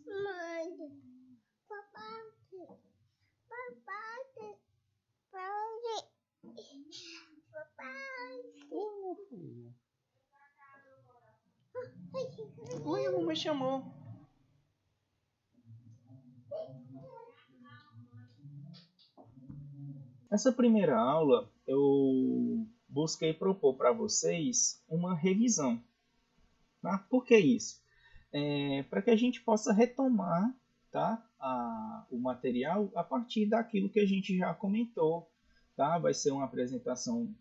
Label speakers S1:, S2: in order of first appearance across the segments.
S1: Mãe, papai, papai, papai.
S2: Oi, meu filho. Oi, a mamãe chamou. Essa primeira aula eu busquei propor para vocês uma revisão. Tá? Por que isso? Para que a gente possa retomar, tá, o material a partir daquilo que a gente já comentou. Tá? Vai ser uma apresentação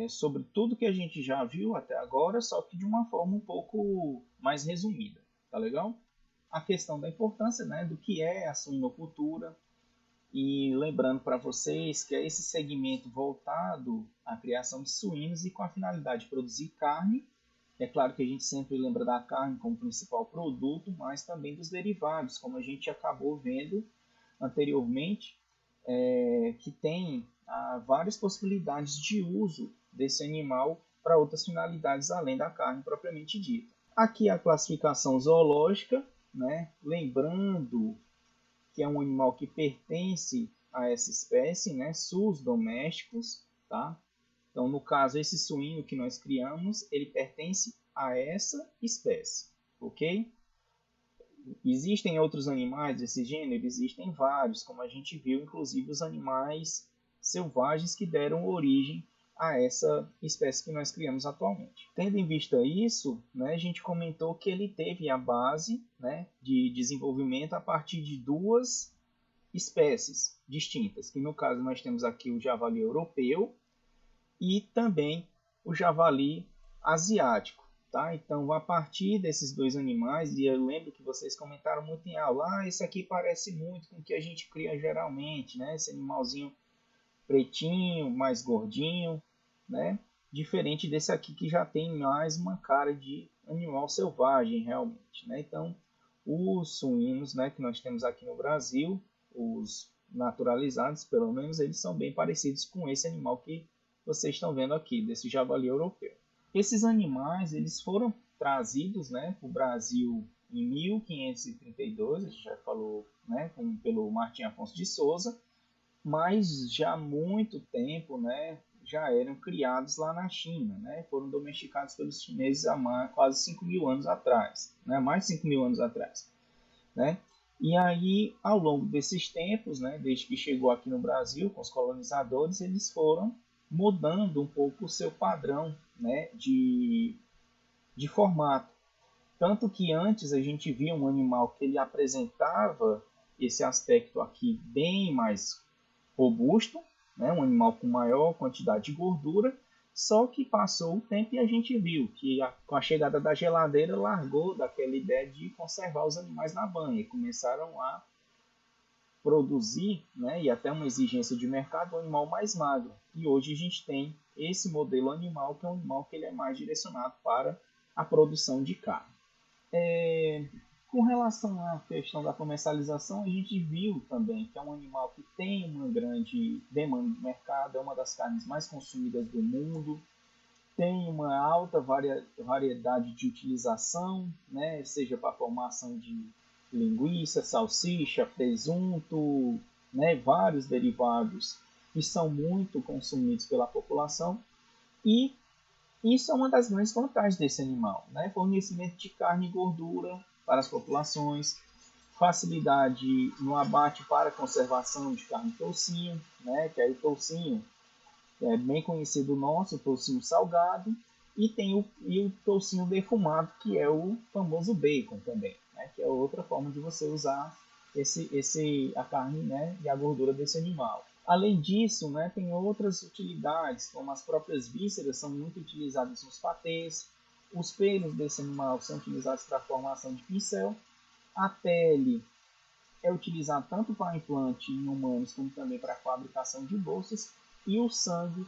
S2: sobre tudo que a gente já viu até agora, só que de uma forma um pouco mais resumida. Tá legal? A questão da importância, né, do que é a suinocultura, e lembrando para vocês que é esse segmento voltado à criação de suínos e com a finalidade de produzir carne. É claro que a gente sempre lembra da carne como principal produto, mas também dos derivados, como a gente acabou vendo anteriormente, que tem várias possibilidades de uso desse animal para outras finalidades além da carne propriamente dita. Aqui a classificação zoológica, né? Lembrando que é um animal que pertence a essa espécie, né? Sus domésticos, tá? Então, no caso, esse suíno que nós criamos, ele pertence a essa espécie, ok? Existem outros animais desse gênero? Existem vários, como a gente viu, inclusive os animais selvagens que deram origem a essa espécie que nós criamos atualmente. Tendo em vista isso, né, a gente comentou que ele teve a base, né, de desenvolvimento a partir de duas espécies distintas, que no caso nós temos aqui o javali europeu e também o javali asiático. Tá? Então, a partir desses dois animais, e eu lembro que vocês comentaram muito em aula, esse aqui parece muito com o que a gente cria geralmente, né? Esse animalzinho pretinho, mais gordinho, né? Diferente desse aqui que já tem mais uma cara de animal selvagem, realmente. Né? Então, os suínos, né, que nós temos aqui no Brasil, os naturalizados, pelo menos, eles são bem parecidos com esse animal que vocês estão vendo aqui, desse javali europeu. Esses animais eles foram trazidos, né, para o Brasil em 1532, a gente já falou, né, pelo Martim Afonso de Souza, mas já há muito tempo, né, já eram criados lá na China, né, foram domesticados pelos chineses há quase 5 mil anos atrás, né, mais de 5 mil anos atrás. Né? E aí, ao longo desses tempos, né, desde que chegou aqui no Brasil com os colonizadores, eles foram mudando um pouco o seu padrão, né, de formato. Tanto que antes a gente via um animal que ele apresentava esse aspecto aqui bem mais robusto, né, um animal com maior quantidade de gordura, só que passou o tempo e a gente viu que com a chegada da geladeira largou daquela ideia de conservar os animais na banha e começaram a produzir, né, e até uma exigência de mercado, um animal mais magro. E hoje a gente tem esse modelo animal, que é um animal que ele é mais direcionado para a produção de carne. Com relação à questão da comercialização, a gente viu também que é um animal que tem uma grande demanda de mercado, é uma das carnes mais consumidas do mundo, tem uma alta variedade de utilização, né, seja para a formação de linguiça, salsicha, presunto, né, vários derivados que são muito consumidos pela população. E isso é uma das grandes vantagens desse animal, né? Fornecimento de carne e gordura para as populações, facilidade no abate para conservação de carne toucinho, né? Que aí o toucinho é bem conhecido nosso, o toucinho salgado, e tem o toucinho defumado, que é o famoso bacon também, né? Que é outra forma de você usar a carne, né? E a gordura desse animal. Além disso, né, tem outras utilidades, como as próprias vísceras são muito utilizadas nos patês, os pelos desse animal são utilizados para a formação de pincel, a pele é utilizada tanto para implante em humanos como também para a fabricação de bolsas, e o sangue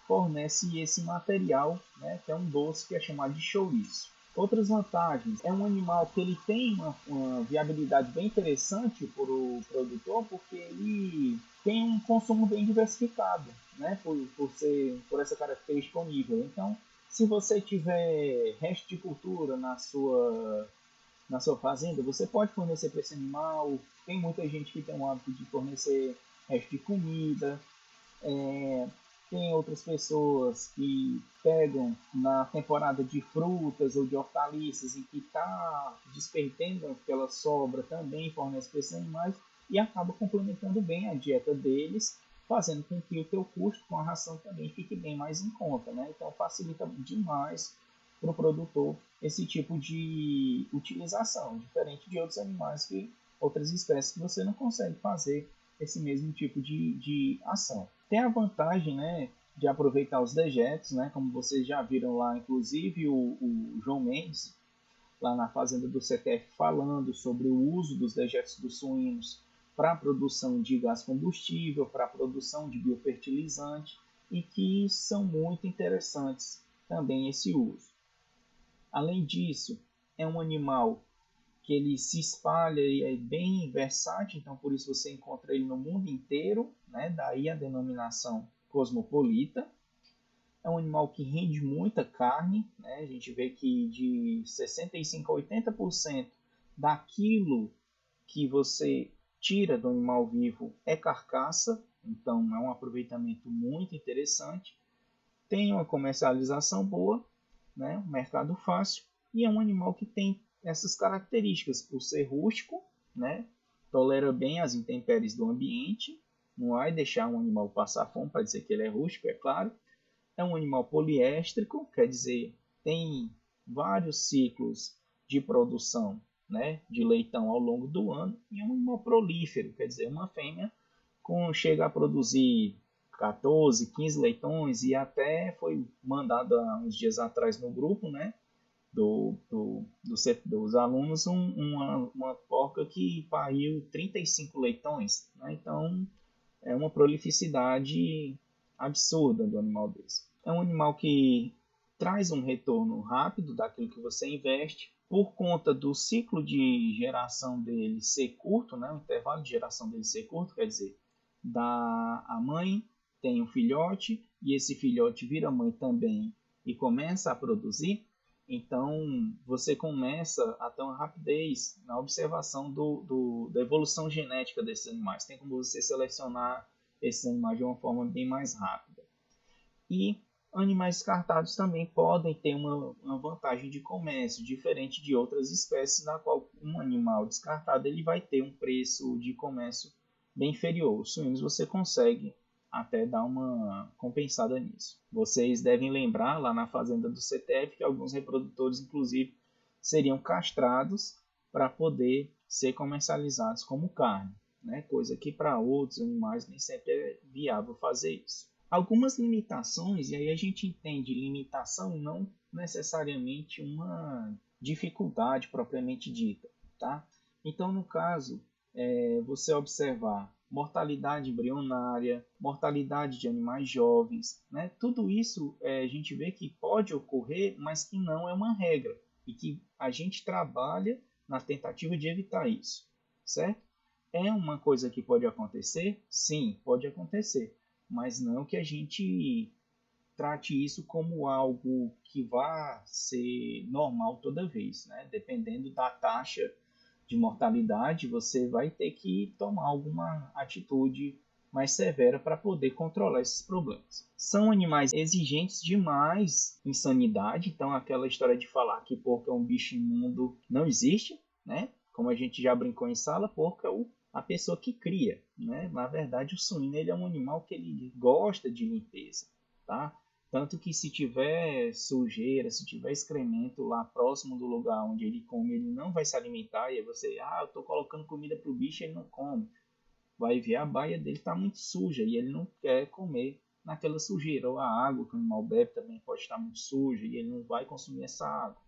S2: fornece esse material, né, que é um doce que é chamado de chouriço. Outras vantagens, é um animal que ele tem uma viabilidade bem interessante para o produtor, porque ele tem um consumo bem diversificado, né, por essa característica disponível. Então, se você tiver resto de cultura na sua na sua fazenda, você pode fornecer para esse animal. Tem muita gente que tem o hábito de fornecer resto de comida. Tem outras pessoas que pegam na temporada de frutas ou de hortaliças e que está desperdendo aquela sobra, também fornece para esses animais e acaba complementando bem a dieta deles, fazendo com que o teu custo com a ração também fique bem mais em conta, né? Então facilita demais para o produtor esse tipo de utilização, diferente de outros animais outras espécies que você não consegue fazer esse mesmo tipo de ação. Tem a vantagem, né, de aproveitar os dejetos, né, como vocês já viram lá, inclusive o João Mendes, lá na fazenda do CTF, falando sobre o uso dos dejetos dos suínos para a produção de gás combustível, para a produção de biofertilizante, e que são muito interessantes também esse uso. Além disso, é um animal que ele se espalha e é bem versátil, então por isso você encontra ele no mundo inteiro, né? Daí a denominação cosmopolita. É um animal que rende muita carne, né? A gente vê que de 65% a 80% daquilo que você tira do animal vivo é carcaça, então é um aproveitamento muito interessante. Tem uma comercialização boa, né? Um mercado fácil, e é um animal que tem essas características por ser rústico, né? Tolera bem as intempéries do ambiente, não vai deixar um animal passar fome para dizer que ele é rústico, é claro. É um animal poliéstrico, quer dizer, tem vários ciclos de produção, né, de leitão ao longo do ano, e é um animal prolífero, quer dizer, uma fêmea chega a produzir 14, 15 leitões, e até foi mandado há uns dias atrás no grupo, né, dos alunos, uma porca que pariu 35 leitões, né? Então é uma prolificidade absurda do animal desse. É um animal que traz um retorno rápido daquilo que você investe, por conta do ciclo de geração dele ser curto, né? O intervalo de geração dele ser curto, quer dizer, a mãe tem um filhote e esse filhote vira mãe também e começa a produzir. Então, você começa a ter uma rapidez na observação da evolução genética desses animais. Tem como você selecionar esses animais de uma forma bem mais rápida. E animais descartados também podem ter uma vantagem de comércio, diferente de outras espécies, na qual um animal descartado ele vai ter um preço de comércio bem inferior. Os suínos você consegue até dar uma compensada nisso. Vocês devem lembrar lá na fazenda do CTF que alguns reprodutores, inclusive, seriam castrados para poder ser comercializados como carne, né? Coisa que para outros animais nem sempre é viável fazer isso. Algumas limitações, e aí a gente entende limitação não necessariamente uma dificuldade propriamente dita, tá? Então, no caso, você observar mortalidade embrionária, mortalidade de animais jovens, né? Tudo isso a gente vê que pode ocorrer, mas que não é uma regra e que a gente trabalha na tentativa de evitar isso, certo? É uma coisa que pode acontecer? Sim, pode acontecer, mas não que a gente trate isso como algo que vá ser normal toda vez, né? Dependendo da taxa de mortalidade, você vai ter que tomar alguma atitude mais severa para poder controlar esses problemas. São animais exigentes demais em sanidade, então aquela história de falar que porco é um bicho imundo não existe, né? Como a gente já brincou em sala, porco é a pessoa que cria, né? Na verdade, o suíno ele é um animal que ele gosta de limpeza, tá? Tanto que se tiver sujeira, se tiver excremento lá próximo do lugar onde ele come, ele não vai se alimentar. E aí você, eu estou colocando comida para o bicho e ele não come. Vai ver a baia dele está muito suja e ele não quer comer naquela sujeira. Ou a água que o animal bebe também pode estar muito suja e ele não vai consumir essa água.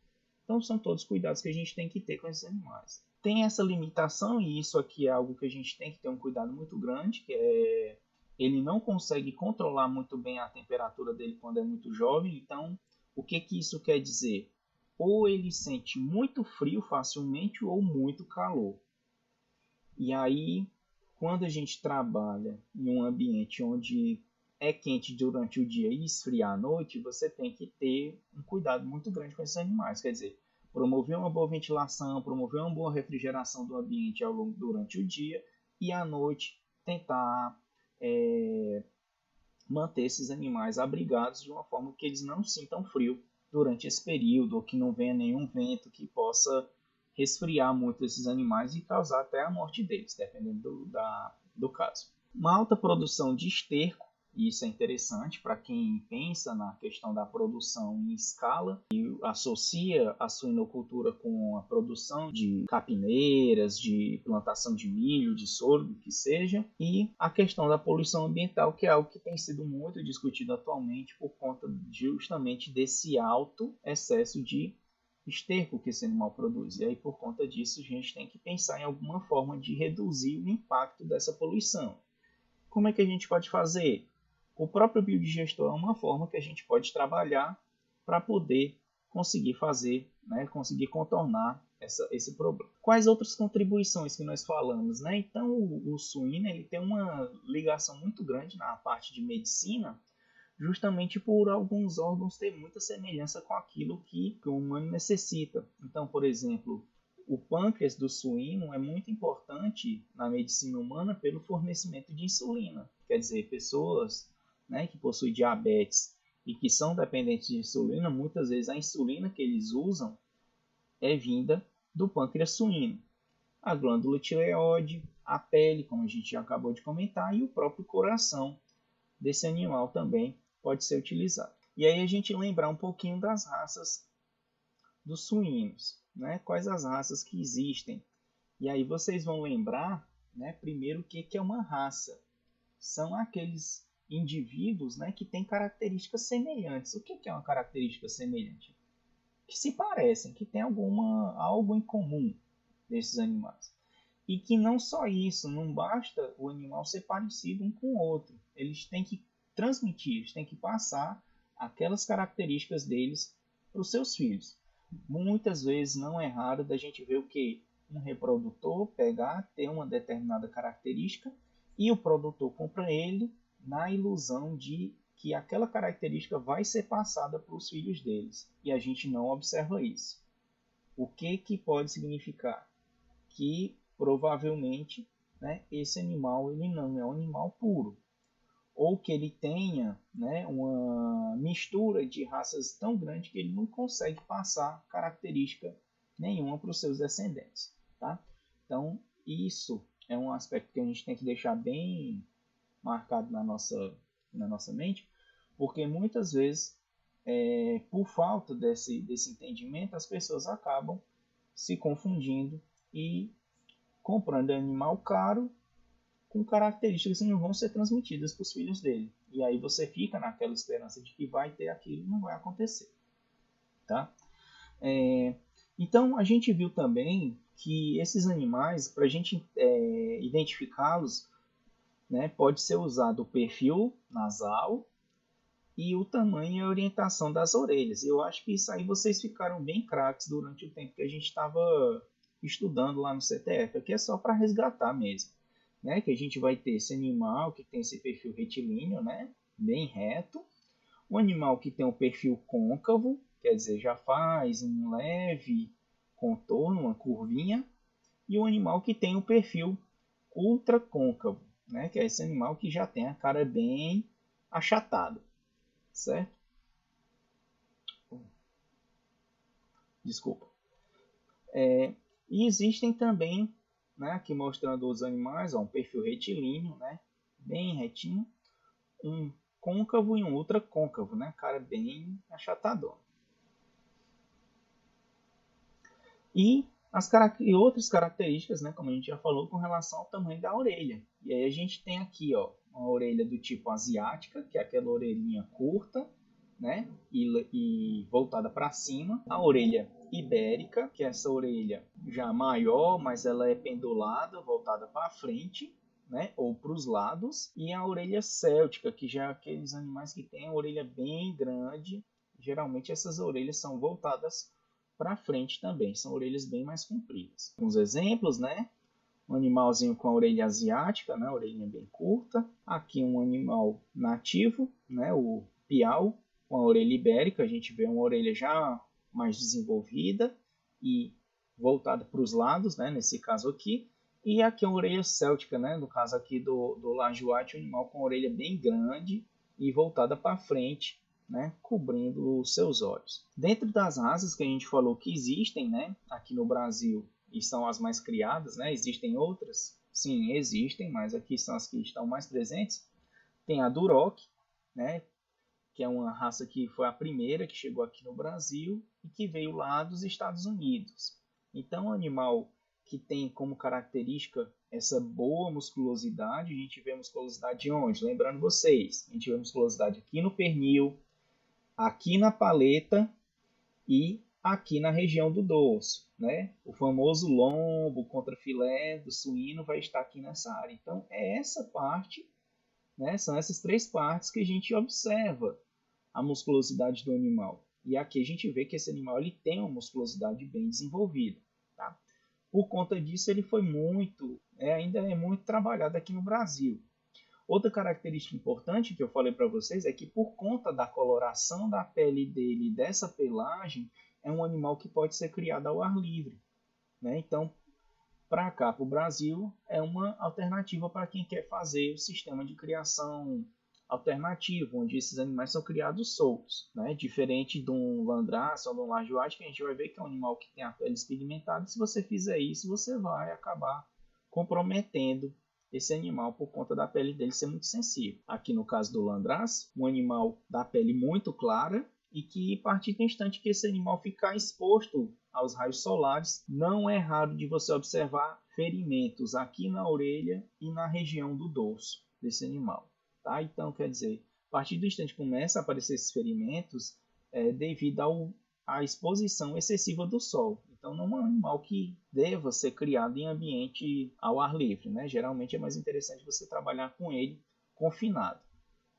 S2: Então são todos cuidados que a gente tem que ter com esses animais. Tem essa limitação e isso aqui é algo que a gente tem que ter um cuidado muito grande, que é ele não consegue controlar muito bem a temperatura dele quando é muito jovem. Então, o que isso quer dizer? Ou ele sente muito frio facilmente ou muito calor. E aí, quando a gente trabalha em um ambiente onde é quente durante o dia e esfria à noite, você tem que ter um cuidado muito grande com esses animais. Quer dizer, promover uma boa ventilação, promover uma boa refrigeração do ambiente durante o dia e à noite tentar manter esses animais abrigados de uma forma que eles não sintam frio durante esse período, ou que não venha nenhum vento que possa resfriar muito esses animais e causar até a morte deles, dependendo do caso. Uma alta produção de esterco, e isso é interessante para quem pensa na questão da produção em escala e associa a suinocultura com a produção de capineiras, de plantação de milho, de sorgo, que seja, e a questão da poluição ambiental, que é algo que tem sido muito discutido atualmente por conta justamente desse alto excesso de esterco que esse animal produz. E aí, por conta disso, a gente tem que pensar em alguma forma de reduzir o impacto dessa poluição. Como é que a gente pode fazer? O próprio biodigestor é uma forma que a gente pode trabalhar para poder conseguir fazer, conseguir contornar esse problema. Quais outras contribuições que nós falamos? Então, o suíno ele tem uma ligação muito grande na parte de medicina, justamente por alguns órgãos ter muita semelhança com aquilo que o humano necessita. Então, por exemplo, o pâncreas do suíno é muito importante na medicina humana pelo fornecimento de insulina. Quer dizer, pessoas que possuem diabetes e que são dependentes de insulina, muitas vezes a insulina que eles usam é vinda do pâncreas suíno. A glândula tireoide, a pele, como a gente já acabou de comentar, e o próprio coração desse animal também pode ser utilizado. E aí a gente lembrar um pouquinho das raças dos suínos, quais as raças que existem. E aí vocês vão lembrar, primeiro, o que é uma raça. São aqueles indivíduos que têm características semelhantes. O que é uma característica semelhante? Que se parecem, que tem algo em comum desses animais. E que não só isso, não basta o animal ser parecido um com o outro. Eles têm que transmitir, eles têm que passar aquelas características deles para os seus filhos. Muitas vezes não é raro da gente ver o que um reprodutor pegar, ter uma determinada característica e o produtor compra ele na ilusão de que aquela característica vai ser passada para os filhos deles. E a gente não observa isso. O que pode significar? Que provavelmente esse animal ele não é um animal puro. Ou que ele tenha uma mistura de raças tão grande que ele não consegue passar característica nenhuma para os seus descendentes. Tá? Então, isso é um aspecto que a gente tem que deixar bem marcado na nossa mente, porque muitas vezes, por falta desse entendimento, as pessoas acabam se confundindo e comprando animal caro com características que não vão ser transmitidas para os filhos dele. E aí você fica naquela esperança de que vai ter aquilo e não vai acontecer. Tá? Então, a gente viu também que esses animais, para a gente identificá-los, pode ser usado o perfil nasal e o tamanho e a orientação das orelhas. Eu acho que isso aí vocês ficaram bem craques durante o tempo que a gente estava estudando lá no CTF. Aqui é só para resgatar mesmo. Que a gente vai ter esse animal que tem esse perfil retilíneo, bem reto. O animal que tem o perfil côncavo, quer dizer, já faz um leve contorno, uma curvinha. E o animal que tem o perfil ultracôncavo, que é esse animal que já tem a cara bem achatada, certo? Desculpa. E existem também, aqui mostrando os animais, um perfil retilíneo, bem retinho, um côncavo e um ultracôncavo, cara bem achatadona. E outras características, como a gente já falou, com relação ao tamanho da orelha. E aí a gente tem aqui uma orelha do tipo asiática, que é aquela orelhinha curta, e voltada para cima. A orelha ibérica, que é essa orelha já maior, mas ela é pendulada, voltada para frente, ou para os lados. E a orelha céltica, que já é aqueles animais que têm a orelha bem grande. Geralmente essas orelhas são voltadas para frente também, são orelhas bem mais compridas. Alguns exemplos, um animalzinho com a orelha asiática, a orelhinha bem curta. Aqui um animal nativo, o piau, com a orelha ibérica, a gente vê uma orelha já mais desenvolvida e voltada para os lados, né, nesse caso aqui, e aqui a orelha céltica, né, no caso aqui do lajoate, um animal com a orelha bem grande e voltada para frente, né, cobrindo os seus olhos. Dentro das raças que a gente falou que existem, né, aqui no Brasil, e são as mais criadas, né, existem outras? Sim, existem, mas aqui são as que estão mais presentes. Tem a Duroc, né, que é uma raça que foi a primeira que chegou aqui no Brasil e que veio lá dos Estados Unidos. Então, um animal que tem como característica essa boa musculosidade, a gente vê musculosidade onde? Lembrando vocês, a gente vê musculosidade aqui no pernil, aqui na paleta e aqui na região do dorso, né? O famoso lombo contra filé do suíno vai estar aqui nessa área. Então, é essa parte, né? São essas três partes que a gente observa a musculosidade do animal. E aqui a gente vê que esse animal ele tem uma musculosidade bem desenvolvida. Tá? Por conta disso, ele foi ainda é muito trabalhado aqui no Brasil. Outra característica importante que eu falei para vocês é que por conta da coloração da pele dele e dessa pelagem, é um animal que pode ser criado ao ar livre. Né? Então, para cá, para o Brasil, é uma alternativa para quem quer fazer o sistema de criação alternativo, onde esses animais são criados soltos, né? Diferente de um landraço ou de um lajoate, que a gente vai ver que é um animal que tem a pele despigmentada. Se você fizer isso, você vai acabar comprometendo esse animal por conta da pele dele ser muito sensível. Aqui no caso do landraço, um animal da pele muito clara e que, a partir do instante que esse animal ficar exposto aos raios solares, não é raro de você observar ferimentos aqui na orelha e na região do dorso desse animal. Tá? Então, quer dizer, a partir do instante que começa a aparecer esses ferimentos, devido à exposição excessiva do sol. Então, não é um animal que deva ser criado em ambiente ao ar livre. Né? Geralmente é mais interessante você trabalhar com ele confinado.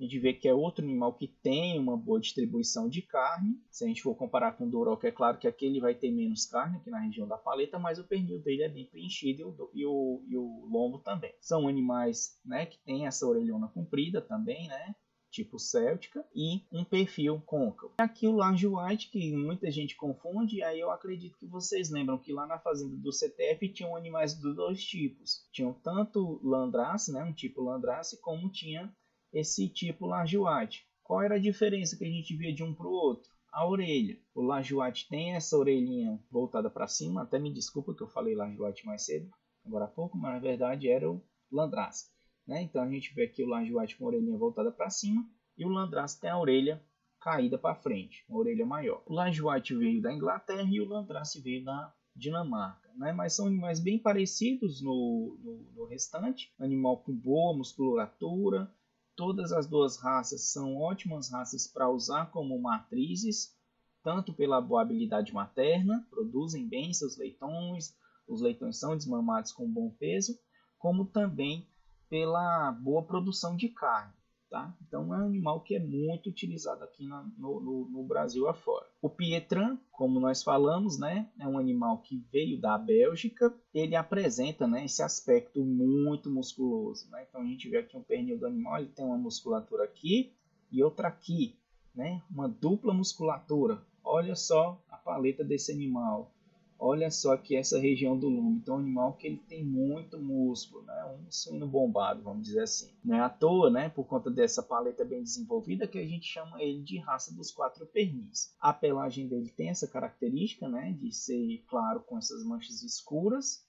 S2: A gente vê que é outro animal que tem uma boa distribuição de carne. Se a gente for comparar com o Duroc, é claro que aqui ele vai ter menos carne aqui na região da paleta, mas o pernil dele é bem preenchido e o lombo também. São animais, né, que têm essa orelhona comprida também, né, tipo céltica, e um perfil côncavo. Aqui o lajoate, que muita gente confunde, aí eu acredito que vocês lembram que lá na fazenda do CTF tinham animais dos dois tipos. Tinham tanto landrace, né, um tipo landrace, como tinha esse tipo lajoate. Qual era a diferença que a gente via de um para o outro? A orelha. O lajoate tem essa orelhinha voltada para cima, até me desculpa que eu falei lajoate mais cedo, agora há pouco, mas na verdade era o landrace. Né? Então a gente vê aqui o lajoate com a orelhinha voltada para cima e o landrace tem a orelha caída para frente, uma orelha maior. O lajoate veio da Inglaterra e o landrace veio da Dinamarca. Né? Mas são animais bem parecidos no restante, animal com boa musculatura. Todas as duas raças são ótimas raças para usar como matrizes, tanto pela boa habilidade materna, produzem bem seus leitões, os leitões são desmamados com bom peso, como também pela boa produção de carne. Tá? Então é um animal que é muito utilizado aqui no Brasil afora. O Pietran, como nós falamos, né, é um animal que veio da Bélgica. Ele apresenta, né, esse aspecto muito musculoso. Né? Então a gente vê aqui um pernil do animal, ele tem uma musculatura aqui e outra aqui. Né? Uma dupla musculatura. Olha só a paleta desse animal. Olha só aqui essa região do lombo. Então, é um animal que ele tem muito músculo, né? Um suíno bombado, vamos dizer assim. Não é à toa, né? Por conta dessa paleta bem desenvolvida, que a gente chama ele de raça dos quatro pernis. A pelagem dele tem essa característica, né? De ser claro com essas manchas escuras.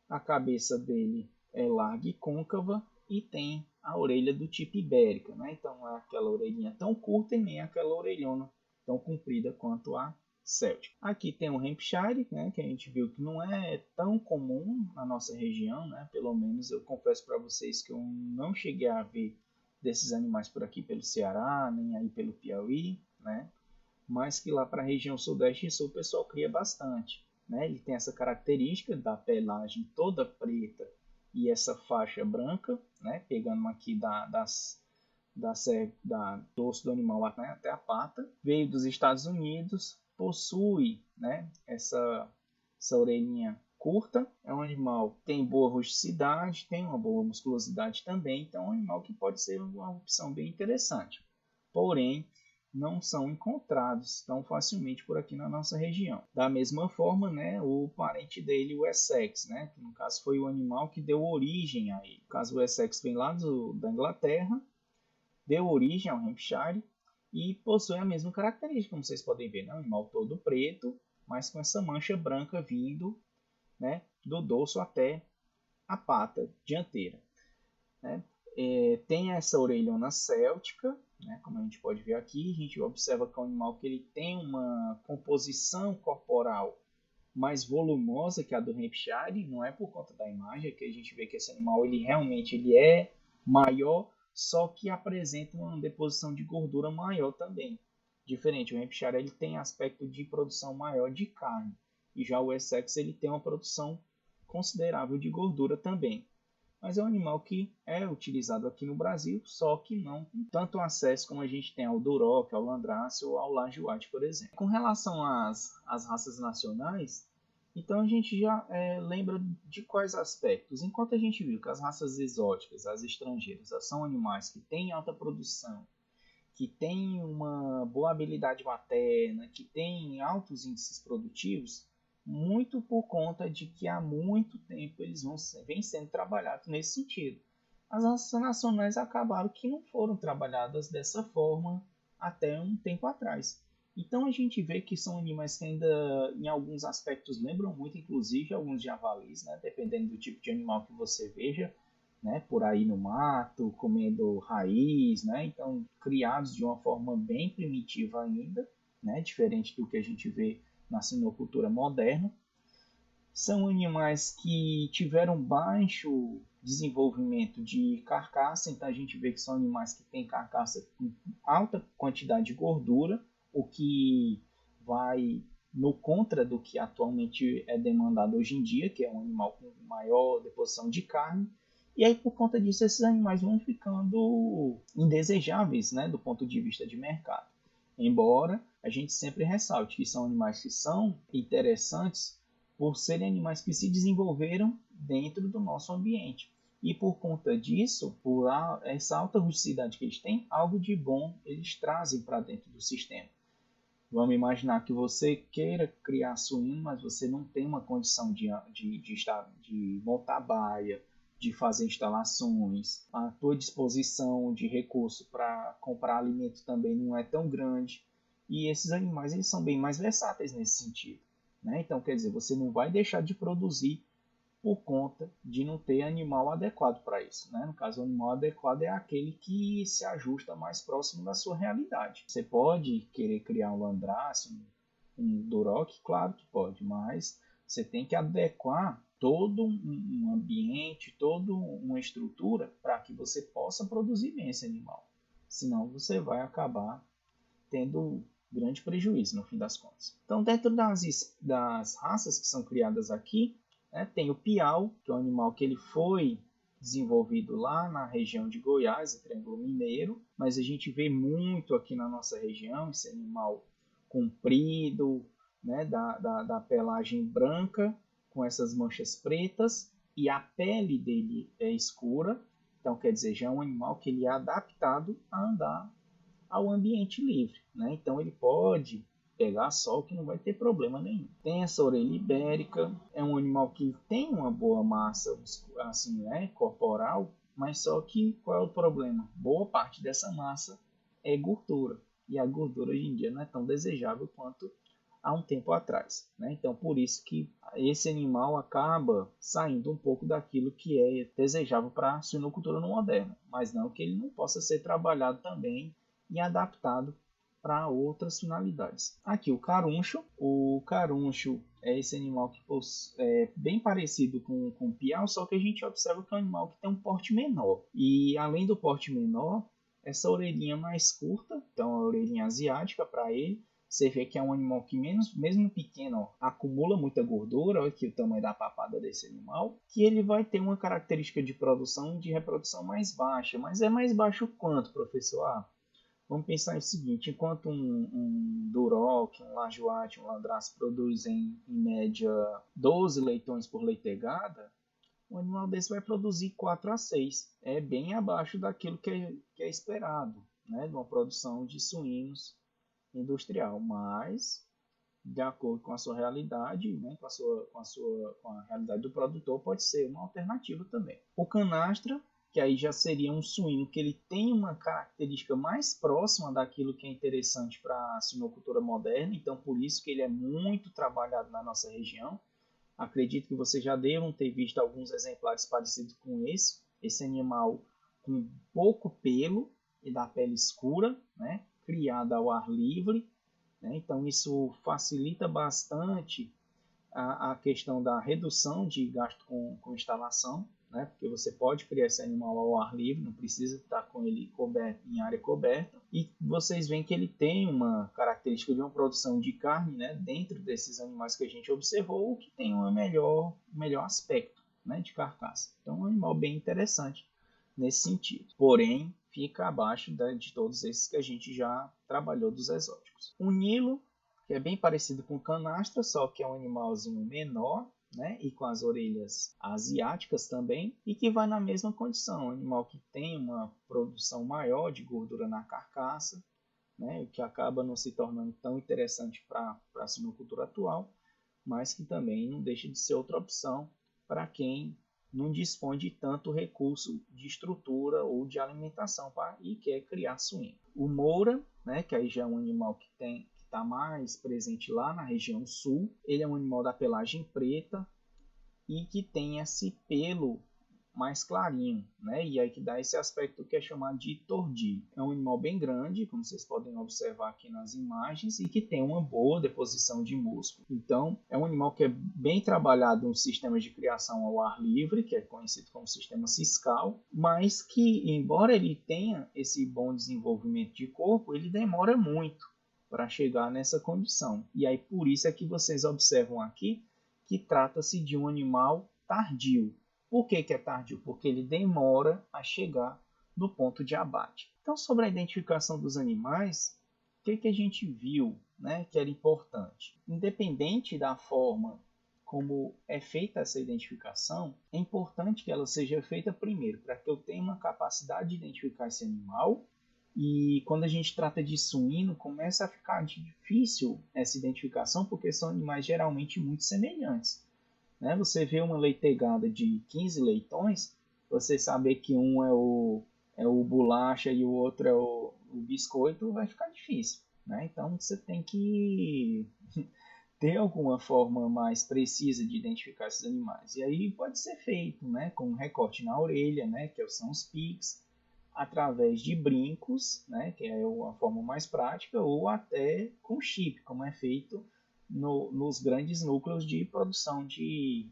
S2: A cabeça dele é larga e côncava e tem a orelha do tipo ibérica, né? Então, não é aquela orelhinha tão curta e nem aquela orelhona tão comprida quanto a Celtic. Aqui tem o Hampshire, né, que a gente viu que não é tão comum na nossa região, né? Pelo menos eu confesso para vocês que eu não cheguei a ver desses animais por aqui pelo Ceará, nem aí pelo Piauí, né? Mas que lá para a região sudeste e sul o pessoal cria bastante. Né? Ele tem essa característica da pelagem toda preta e essa faixa branca, né? Pegando aqui da dorso do animal até a pata. Veio dos Estados Unidos, possui, né, essa orelhinha curta, é um animal que tem boa rusticidade, tem uma boa musculosidade também, então é um animal que pode ser uma opção bem interessante. Porém, não são encontrados tão facilmente por aqui na nossa região. Da mesma forma, né, o parente dele, o Essex, né, que no caso foi o animal que deu origem a ele. No caso, o Essex vem lá da Inglaterra, deu origem ao Hampshire e possui a mesma característica, como vocês podem ver, né, um animal todo preto, mas com essa mancha branca vindo, né, do dorso até a pata dianteira, né? Tem essa orelhona céltica, né? Como a gente pode ver aqui, a gente observa que é um animal que ele tem uma composição corporal mais volumosa que a do Hampshire, não é por conta da imagem, é que a gente vê que esse animal ele realmente ele é maior, só que apresenta uma deposição de gordura maior também. Diferente, o Hampshire ele tem aspecto de produção maior de carne, e já o Essex ele tem uma produção considerável de gordura também. Mas é um animal que é utilizado aqui no Brasil, só que não com tanto acesso como a gente tem ao Duroc, ao Landrace ou ao Lajoie, por exemplo. Com relação às raças nacionais, então a gente já lembra de quais aspectos. Enquanto a gente viu que as raças exóticas, as estrangeiras, são animais que têm alta produção, que têm uma boa habilidade materna, que têm altos índices produtivos, muito por conta de que há muito tempo eles vêm sendo trabalhados nesse sentido. As raças nacionais acabaram que não foram trabalhadas dessa forma até um tempo atrás. Então a gente vê que são animais que ainda em alguns aspectos lembram muito, inclusive alguns javalis, né? Dependendo do tipo de animal que você veja, né, por aí no mato, comendo raiz, né? Então criados de uma forma bem primitiva ainda, né? Diferente do que a gente vê na sinocultura moderna. São animais que tiveram baixo desenvolvimento de carcaça, então a gente vê que são animais que têm carcaça com alta quantidade de gordura, o que vai no contra do que atualmente é demandado hoje em dia, que é um animal com maior deposição de carne. E aí, por conta disso, esses animais vão ficando indesejáveis, né, do ponto de vista de mercado. Embora a gente sempre ressalte que são animais que são interessantes por serem animais que se desenvolveram dentro do nosso ambiente. E por conta disso, por essa alta rusticidade que eles têm, algo de bom eles trazem para dentro do sistema. Vamos imaginar que você queira criar suíno, mas você não tem uma condição de montar baia, de fazer instalações. A tua disposição de recurso para comprar alimento também não é tão grande. E esses animais eles são bem mais versáteis nesse sentido, né? Então, quer dizer, você não vai deixar de produzir por conta de não ter animal adequado para isso, né? No caso, o animal adequado é aquele que se ajusta mais próximo da sua realidade. Você pode querer criar um Landrace, um Duroc, claro que pode, mas você tem que adequar todo um ambiente, toda uma estrutura para que você possa produzir bem esse animal. Senão você vai acabar tendo grande prejuízo no fim das contas. Então, dentro das raças que são criadas aqui, né, tem o Piau, que é um animal que ele foi desenvolvido lá na região de Goiás, no Triângulo Mineiro, mas a gente vê muito aqui na nossa região esse animal comprido, né, da pelagem branca, com essas manchas pretas, e a pele dele é escura, então quer dizer, já é um animal que ele é adaptado a andar ao ambiente livre, né? Então ele pode pegar sol que não vai ter problema nenhum. Tem essa orelha ibérica, é um animal que tem uma boa massa assim, né, corporal, mas só que qual é o problema? Boa parte dessa massa é gordura, e a gordura hoje em dia não é tão desejável quanto há um tempo atrás, né? Então por isso que esse animal acaba saindo um pouco daquilo que é desejável para a suinocultura no moderno, mas não que ele não possa ser trabalhado também e adaptado para outras finalidades. Aqui o caruncho. O caruncho é esse animal que é bem parecido com o piau, só que a gente observa que é um animal que tem um porte menor. E além do porte menor, essa orelhinha mais curta, então a orelhinha asiática para ele, você vê que é um animal que mesmo pequeno, acumula muita gordura, olha aqui o tamanho da papada desse animal, que ele vai ter uma característica de produção e de reprodução mais baixa. Mas é mais baixo quanto, professor? Vamos pensar o seguinte, enquanto um Duroc, um Lajoie, um Landrace produzem em média 12 leitões por leitegada, um animal desse vai produzir 4 a 6. É bem abaixo daquilo que é esperado, né, de uma produção de suínos industrial, mas de acordo com a sua realidade, né, com a realidade do produtor, pode ser uma alternativa também. O canastra, que aí já seria um suíno que ele tem uma característica mais próxima daquilo que é interessante para a suinocultura moderna, então por isso que ele é muito trabalhado na nossa região. Acredito que vocês já devam ter visto alguns exemplares parecidos com esse animal com pouco pelo e da pele escura, né, criado ao ar livre, né? Então isso facilita bastante a questão da redução de gasto com instalação, né? Porque você pode criar esse animal ao ar livre, não precisa estar com ele coberto em área coberta. E vocês veem que ele tem uma característica de uma produção de carne, né? Dentro desses animais que a gente observou, que tem um melhor aspecto, né? De carcaça. Então é um animal bem interessante nesse sentido. Porém, fica abaixo de todos esses que a gente já trabalhou dos exóticos. O Nilo, que é bem parecido com o canastra, só que é um animalzinho menor, né, e com as orelhas asiáticas também, e que vai na mesma condição, um animal que tem uma produção maior de gordura na carcaça, né, o que acaba não se tornando tão interessante para a suinocultura atual, mas que também não deixa de ser outra opção para quem não dispõe de tanto recurso de estrutura ou de alimentação e quer criar suíno. O moura, né, que aí já é um animal que está mais presente lá na região sul, ele é um animal da pelagem preta e que tem esse pelo mais clarinho, né? E aí que dá esse aspecto que é chamado de tordilho. É um animal bem grande, como vocês podem observar aqui nas imagens, e que tem uma boa deposição de músculo. Então, é um animal que é bem trabalhado no sistema de criação ao ar livre, que é conhecido como sistema ciscal, mas que, embora ele tenha esse bom desenvolvimento de corpo, ele demora muito para chegar nessa condição. E aí, por isso é que vocês observam aqui que trata-se de um animal tardio. Por que é tardio? Porque ele demora a chegar no ponto de abate. Então, sobre a identificação dos animais, o que a gente viu, né, que era importante? Independente da forma como é feita essa identificação, é importante que ela seja feita primeiro, para que eu tenha uma capacidade de identificar esse animal. E quando a gente trata de suíno, começa a ficar difícil essa identificação, porque são animais geralmente muito semelhantes. Né? Você vê uma leitegada de 15 leitões, você saber que um é o bolacha e o outro é o biscoito, vai ficar difícil. Né? Então você tem que ter alguma forma mais precisa de identificar esses animais. E aí pode ser feito, né, com um recorte na orelha, né, que são os pics, através de brincos, né, que é a forma mais prática, ou até com chip, como é feito nos grandes núcleos de produção de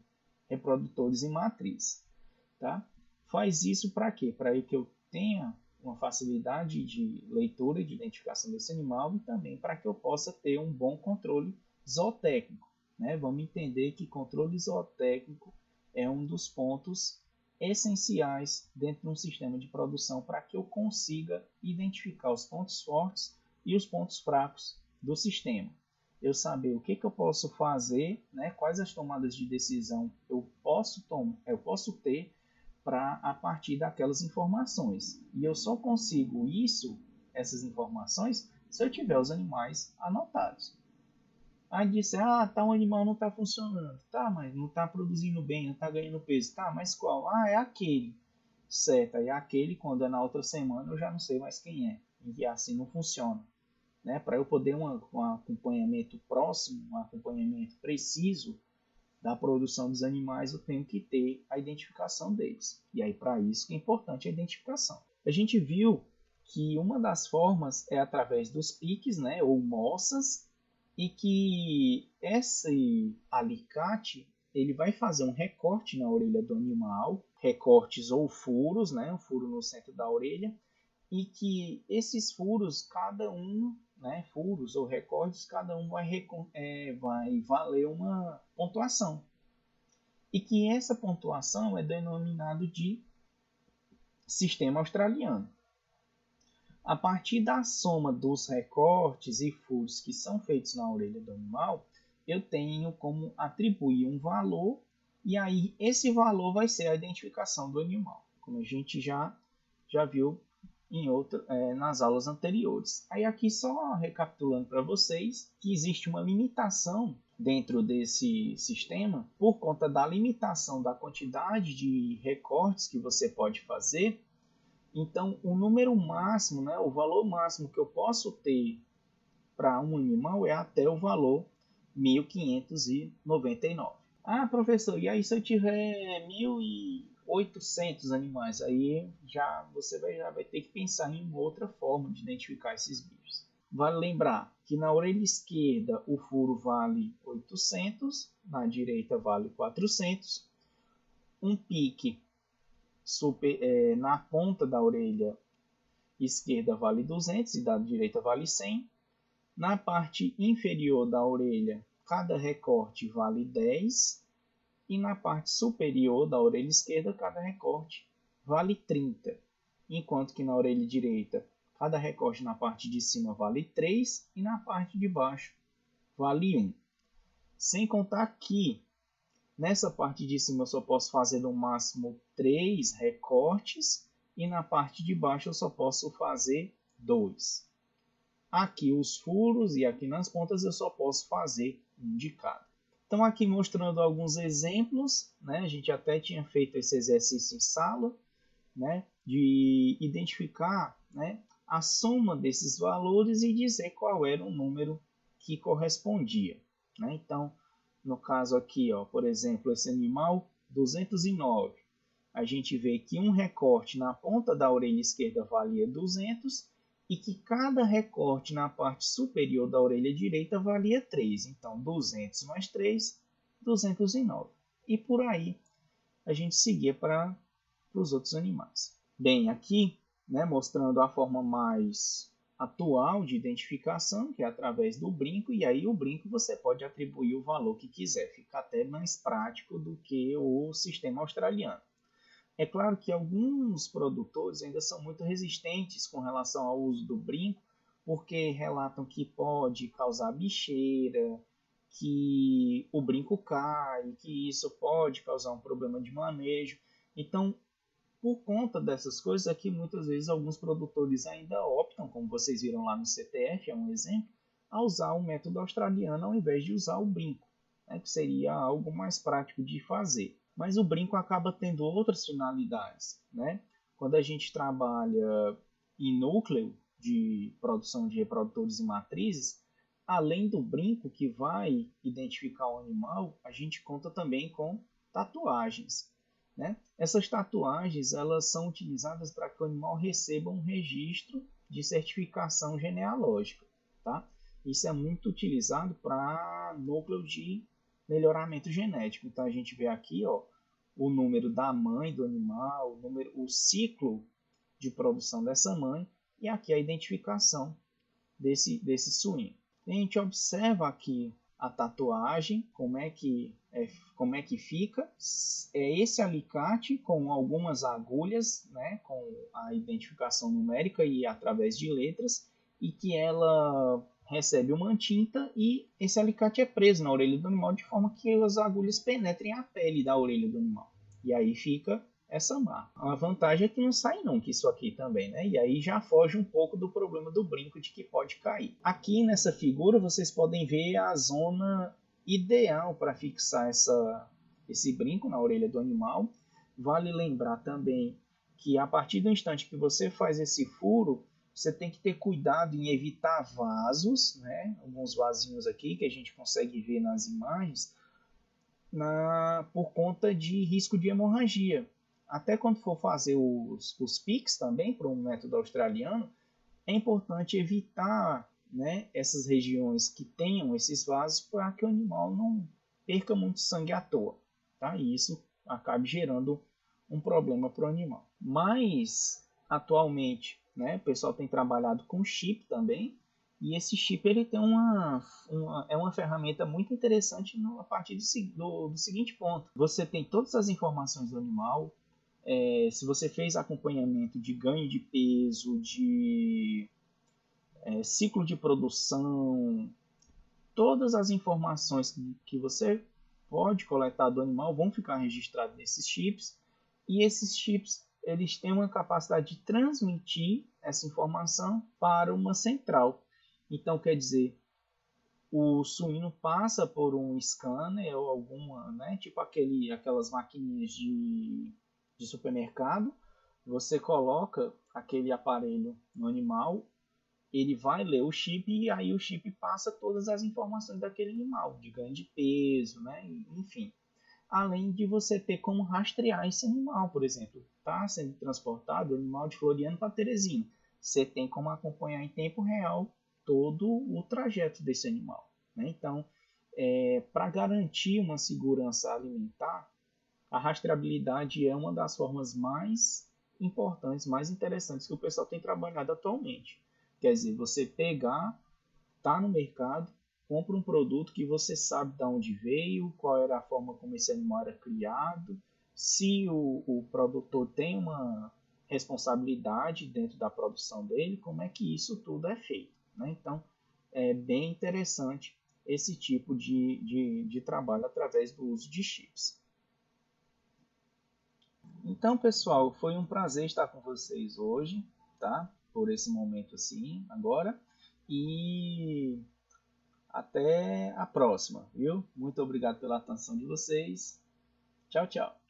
S2: reprodutores em matriz. Tá? Faz isso para quê? Para que eu tenha uma facilidade de leitura e de identificação desse animal e também para que eu possa ter um bom controle zootécnico. Né? Vamos entender que controle zootécnico é um dos pontos essenciais dentro de um sistema de produção para que eu consiga identificar os pontos fortes e os pontos fracos do sistema. Eu saber o que eu posso fazer, né? Quais as tomadas de decisão eu posso ter para a partir daquelas informações. E eu só consigo essas informações, se eu tiver os animais anotados. Aí disse, tal animal não está funcionando. Tá, mas não está produzindo bem, não está ganhando peso. Tá, mas qual? É aquele. Certo, aí aquele, quando é na outra semana, eu já não sei mais quem é. E assim não funciona. Né? Para eu poder um acompanhamento próximo, um acompanhamento preciso da produção dos animais, eu tenho que ter a identificação deles. E aí, para isso, que é importante a identificação. A gente viu que uma das formas é através dos piques, né, ou moças, e que esse alicate ele vai fazer um recorte na orelha do animal, recortes ou furos, né, um furo no centro da orelha, e que esses furos, cada um, né, furos ou recortes, cada um vai valer uma pontuação. E que essa pontuação é denominado de sistema australiano. A partir da soma dos recortes e furos que são feitos na orelha do animal, eu tenho como atribuir um valor e aí esse valor vai ser a identificação do animal. Como a gente já viu nas aulas anteriores. Aí aqui só recapitulando para vocês que existe uma limitação dentro desse sistema por conta da limitação da quantidade de recortes que você pode fazer. Então, o número máximo, né, o valor máximo que eu posso ter para um animal é até o valor 1599. Ah, professor, e aí se eu tiver 1800 animais? Aí você já vai ter que pensar em outra forma de identificar esses bichos. Vale lembrar que na orelha esquerda o furo vale 800, na direita vale 400. Um pique na ponta da orelha esquerda vale 200 e da direita vale 100. Na parte inferior da orelha, cada recorte vale 10. E na parte superior da orelha esquerda, cada recorte vale 30. Enquanto que na orelha direita, cada recorte na parte de cima vale 3 e na parte de baixo vale 1. Sem contar que nessa parte de cima eu só posso fazer no máximo 3 recortes e na parte de baixo eu só posso fazer 2. Aqui os furos e aqui nas pontas eu só posso fazer um de cada. Então aqui mostrando alguns exemplos, né? A gente até tinha feito esse exercício em sala, né? De identificar, né, a soma desses valores e dizer qual era o número que correspondia, né? Então, no caso aqui, ó, por exemplo, esse animal 209, a gente vê que um recorte na ponta da orelha esquerda valia 200 e que cada recorte na parte superior da orelha direita valia 3. Então, 200 mais 3, 209. E por aí a gente seguia para os outros animais. Bem, aqui, né, mostrando a forma mais atual de identificação, que é através do brinco, e aí o brinco você pode atribuir o valor que quiser, fica até mais prático do que o sistema australiano. É claro que alguns produtores ainda são muito resistentes com relação ao uso do brinco, porque relatam que pode causar bicheira, que o brinco cai, que isso pode causar um problema de manejo. Então, por conta dessas coisas aqui, muitas vezes alguns produtores ainda optam, como vocês viram lá no CTF, é um exemplo, a usar o método australiano ao invés de usar o brinco, né, que seria algo mais prático de fazer. Mas o brinco acaba tendo outras finalidades, né? Quando a gente trabalha em núcleo de produção de reprodutores e matrizes, além do brinco que vai identificar o animal, a gente conta também com tatuagens, né? Essas tatuagens elas são utilizadas para que o animal receba um registro de certificação genealógica, tá? Isso é muito utilizado para núcleo de melhoramento genético. Então a gente vê aqui, ó, o número da mãe do animal, o ciclo de produção dessa mãe e aqui a identificação desse suíno. A gente observa aqui a tatuagem, como é que fica. É esse alicate com algumas agulhas, né, com a identificação numérica e através de letras, e que ela recebe uma tinta e esse alicate é preso na orelha do animal de forma que as agulhas penetrem a pele da orelha do animal. E aí fica essa marca. A vantagem é que não sai nunca isso aqui também, né? E aí já foge um pouco do problema do brinco de que pode cair. Aqui nessa figura vocês podem ver a zona ideal para fixar esse brinco na orelha do animal. Vale lembrar também que a partir do instante que você faz esse furo, você tem que ter cuidado em evitar vasos, né? Alguns vasinhos aqui que a gente consegue ver nas imagens, por conta de risco de hemorragia. Até quando for fazer os PICs também, para um método australiano, é importante evitar, né, essas regiões que tenham esses vasos para que o animal não perca muito sangue à toa, tá? E isso acabe gerando um problema para o animal. Mas, atualmente, né, o pessoal tem trabalhado com chip também, e esse chip ele tem é uma ferramenta muito interessante a partir do seguinte ponto. Você tem todas as informações do animal, se você fez acompanhamento de ganho de peso, de ciclo de produção, todas as informações que você pode coletar do animal vão ficar registradas nesses chips, e esses chips eles têm uma capacidade de transmitir essa informação para uma central. Então, quer dizer, o suíno passa por um scanner ou alguma, né, tipo aquelas maquininhas de supermercado. Você coloca aquele aparelho no animal, ele vai ler o chip e aí o chip passa todas as informações daquele animal, de ganho de peso, né, enfim. Além de você ter como rastrear esse animal, por exemplo, está sendo transportado o animal de Floriano para Teresina. Você tem como acompanhar em tempo real todo o trajeto desse animal, né? Então, para garantir uma segurança alimentar, a rastreabilidade é uma das formas mais importantes, mais interessantes que o pessoal tem trabalhado atualmente. Quer dizer, você pegar, tá no mercado, compra um produto que você sabe de onde veio, qual era a forma como esse animal era criado, se o produtor tem uma responsabilidade dentro da produção dele, como é que isso tudo é feito, né? Então, é bem interessante esse tipo de trabalho através do uso de chips. Então, pessoal, foi um prazer estar com vocês hoje, tá? Por esse momento assim, agora. E até a próxima, viu? Muito obrigado pela atenção de vocês. Tchau, tchau.